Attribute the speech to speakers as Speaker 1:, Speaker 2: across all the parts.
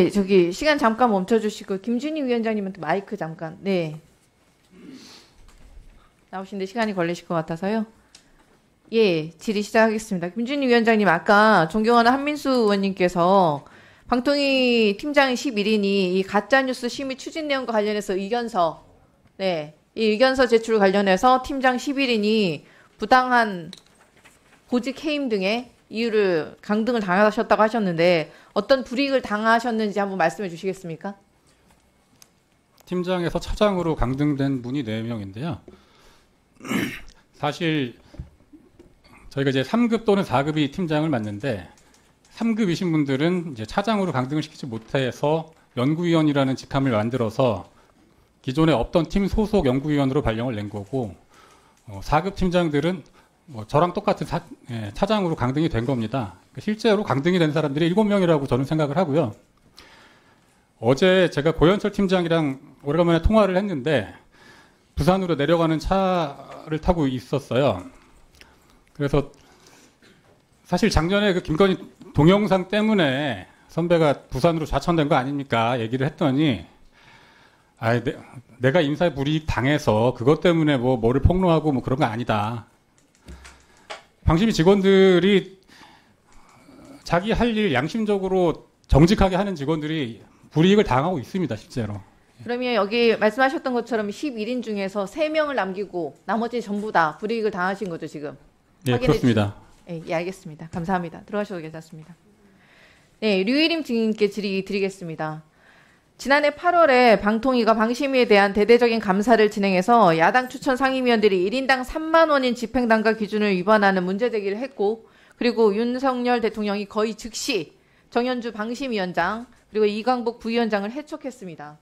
Speaker 1: 네, 저기 시간 잠깐 멈춰주시고 김준희 위원장님한테 마이크 잠깐. 네. 나오시는데 시간이 걸리실 것 같아서요. 예, 질의 시작하겠습니다. 김준희 위원장님, 아까 존경하는 한민수 의원님께서 방통위 팀장 11인이 이 가짜뉴스 심의 추진 내용과 관련해서 의견서, 네, 이 의견서 제출 관련해서 팀장 11인이 부당한 보직 해임 등의 이유를 강등을 당하셨다고 하셨는데 어떤 불이익을 당하셨는지 한번 말씀해 주시겠습니까?
Speaker 2: 팀장에서 차장으로 강등된 분이 4명인데요. 사실 저희가 이제 3급 또는 4급이 팀장을 맡는데 3급이신 분들은 이제 차장으로 강등을 시키지 못해서 연구위원이라는 직함을 만들어서 기존에 없던 팀 소속 연구위원으로 발령을 낸 거고 4급 팀장들은 뭐 저랑 똑같은 차장으로 강등이 된 겁니다. 실제로 강등이 된 사람들이 7명이라고 저는 생각을 하고요. 어제 제가 고현철 팀장이랑 오래간만에 통화를 했는데 부산으로 내려가는 차를 타고 있었어요. 그래서 사실 작년에 그 김건희 동영상 때문에 선배가 부산으로 좌천된 거 아닙니까? 얘기를 했더니 내가 인사 불이익 당해서 그것 때문에 뭐를 폭로하고 뭐 그런 거 아니다. 방심위 직원들이 자기 할 일 양심적으로 정직하게 하는 직원들이 불이익을 당하고 있습니다, 실제로.
Speaker 1: 그러면 여기 말씀하셨던 것처럼 11인 중에서 3명을 남기고 나머지 전부 다 불이익을 당하신 거죠, 지금?
Speaker 2: 네, 그렇습니다.
Speaker 1: 예, 알겠습니다. 감사합니다. 들어가셔도 괜찮습니다. 네, 류일임 증인께 질의 드리겠습니다. 지난해 8월에 방통위가 방심위에 대한 대대적인 감사를 진행해서 야당 추천 상임위원들이 1인당 3만 원인 집행단가 기준을 위반하는 문제 제기를 했고, 그리고 윤석열 대통령이 거의 즉시 정현주 방심위원장 그리고 이광복 부위원장을 해촉했습니다.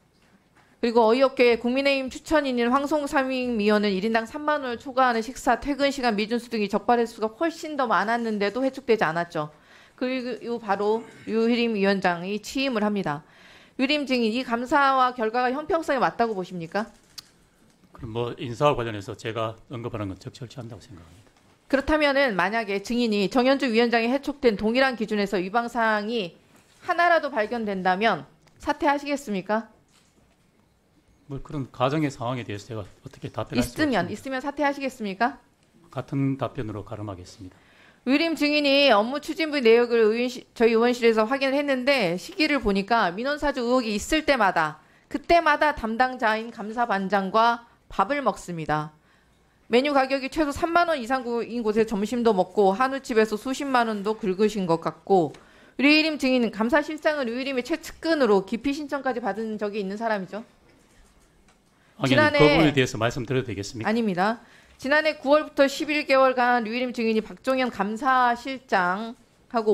Speaker 1: 그리고 어이없게 국민의힘 추천인인 황송 상임위원은 1인당 3만 원을 초과하는 식사, 퇴근 시간 미준수 등이 적발 횟수가 훨씬 더 많았는데도 해촉되지 않았죠. 그리고 바로 류일임 위원장이 취임을 합니다. 유림 증인, 이 감사와 결과가 형평성에 맞다고 보십니까?
Speaker 3: 그럼 뭐 인사와 관련해서 제가 언급하는 건 적절치 않다고 생각합니다.
Speaker 1: 그렇다면은 만약에 증인이 정현주 위원장이 해촉된 동일한 기준에서 위반 사항이 하나라도 발견된다면 사퇴하시겠습니까?
Speaker 3: 뭐 그런 가정의 상황에 대해서 제가 어떻게 답변할 수 없습니다.
Speaker 1: 있으면 사퇴하시겠습니까?
Speaker 3: 같은 답변으로 가름하겠습니다.
Speaker 1: 유림 증인이 업무 추진부 내역을 저희 의원실에서 확인을 했는데 시기를 보니까 민원사주 의혹이 있을 때마다 그때마다 담당자인 감사반장과 밥을 먹습니다. 메뉴 가격이 최소 3만 원 이상인 곳에 점심도 먹고 한우집에서 수십만 원도 긁으신 것 같고, 류일임 증인은 감사실장은 류일임의 최측근으로 기피 신청까지 받은 적이 있는 사람이죠.
Speaker 3: 지난해 그 부분에 대해서 말씀드려도 되겠습니까?
Speaker 1: 아닙니다. 지난해 9월부터 11개월간 류일임 증인이 박종현 감사실장하고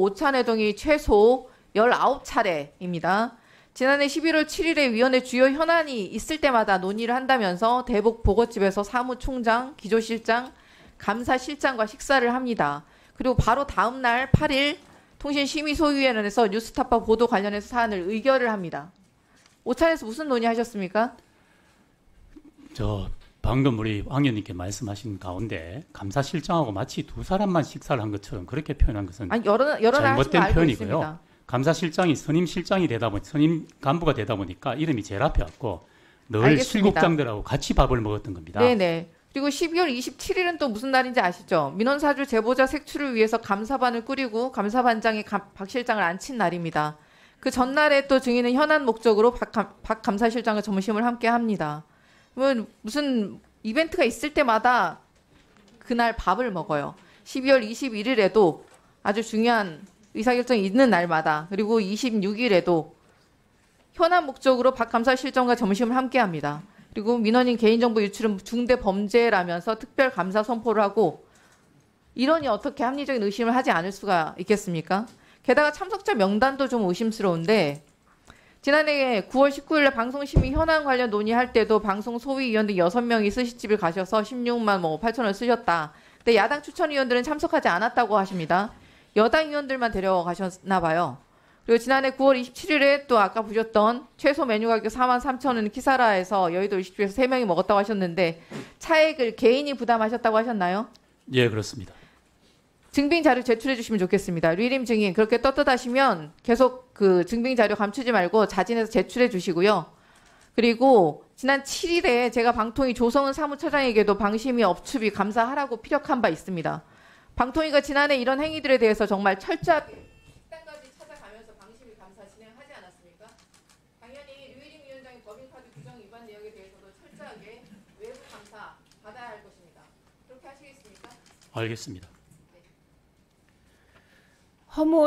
Speaker 1: 오찬회동이 최소 19차례입니다. 지난해 11월 7일에 위원회 주요 현안이 있을 때마다 논의를 한다면서 대북 보고집에서 사무총장, 기조실장, 감사실장과 식사를 합니다. 그리고 바로 다음 날 8일 통신심의소위원회에서 뉴스타파 보도 관련해서 사안을 의결을 합니다. 오찬에서 무슨 논의하셨습니까?
Speaker 3: 방금 우리 황 의원님께 말씀하신 가운데 감사실장하고 마치 두 사람만 식사를 한 것처럼 그렇게 표현한 것은
Speaker 1: 여러
Speaker 3: 잘못된 표현이고요. 감사실장이 선임 실장이 되다 보니 선임 간부가 되다 보니까 이름이 제일 앞에 왔고 늘
Speaker 1: 알겠습니다.
Speaker 3: 실국장들하고 같이 밥을 먹었던 겁니다.
Speaker 1: 네네. 그리고 12월 27일은 또 무슨 날인지 아시죠? 민원사주 제보자 색출을 위해서 감사반을 꾸리고 감사반장이 박 실장을 앉힌 날입니다. 그 전날에 또 증인은 현안 목적으로 박 감사실장과 점심을 함께 합니다. 무슨 이벤트가 있을 때마다 그날 밥을 먹어요. 12월 21일에도 아주 중요한 의사결정이 있는 날마다, 그리고 26일에도 현안 목적으로 박 감사실장과 점심을 함께 합니다. 그리고 민원인 개인정보 유출은 중대 범죄라면서 특별감사 선포를 하고, 이러니 어떻게 합리적인 의심을 하지 않을 수가 있겠습니까? 게다가 참석자 명단도 좀 의심스러운데, 지난해 9월 19일에 방송심의 현안 관련 논의할 때도 방송 소위위원들 6명이 스시집을 가셔서 16만 8천원을 쓰셨다. 근데 야당 추천위원들은 참석하지 않았다고 하십니다. 여당 의원들만 데려가셨나 봐요. 그리고 지난해 9월 27일에 또 아까 보셨던 최소 메뉴 가격 4만 3천원 키사라에서 여의도 일식집에서 3명이 먹었다고 하셨는데 차액을 개인이 부담하셨다고 하셨나요?
Speaker 3: 예, 그렇습니다.
Speaker 1: 증빙 자료 제출해 주시면 좋겠습니다. 류림 증인 그렇게 떳떳하시면 계속 그 증빙 자료 감추지 말고 자진해서 제출해 주시고요. 그리고 지난 7일에 제가 방통위 조성은 사무처장에게도 방심위 업추비 감사하라고 피력한 바 있습니다. 방통위가 지난해 이런 행위들에 대해서 정말 철저하게 식당까지 찾아가면서 방심위 감사 진행하지 않았습니까? 당연히 류일임 위원장의 법인카드 규정 위반 내역에 대해서도 철저하게 외부 감사 받아야 할 것입니다. 그렇게 하시겠습니까?
Speaker 3: 알겠습니다.
Speaker 4: 허무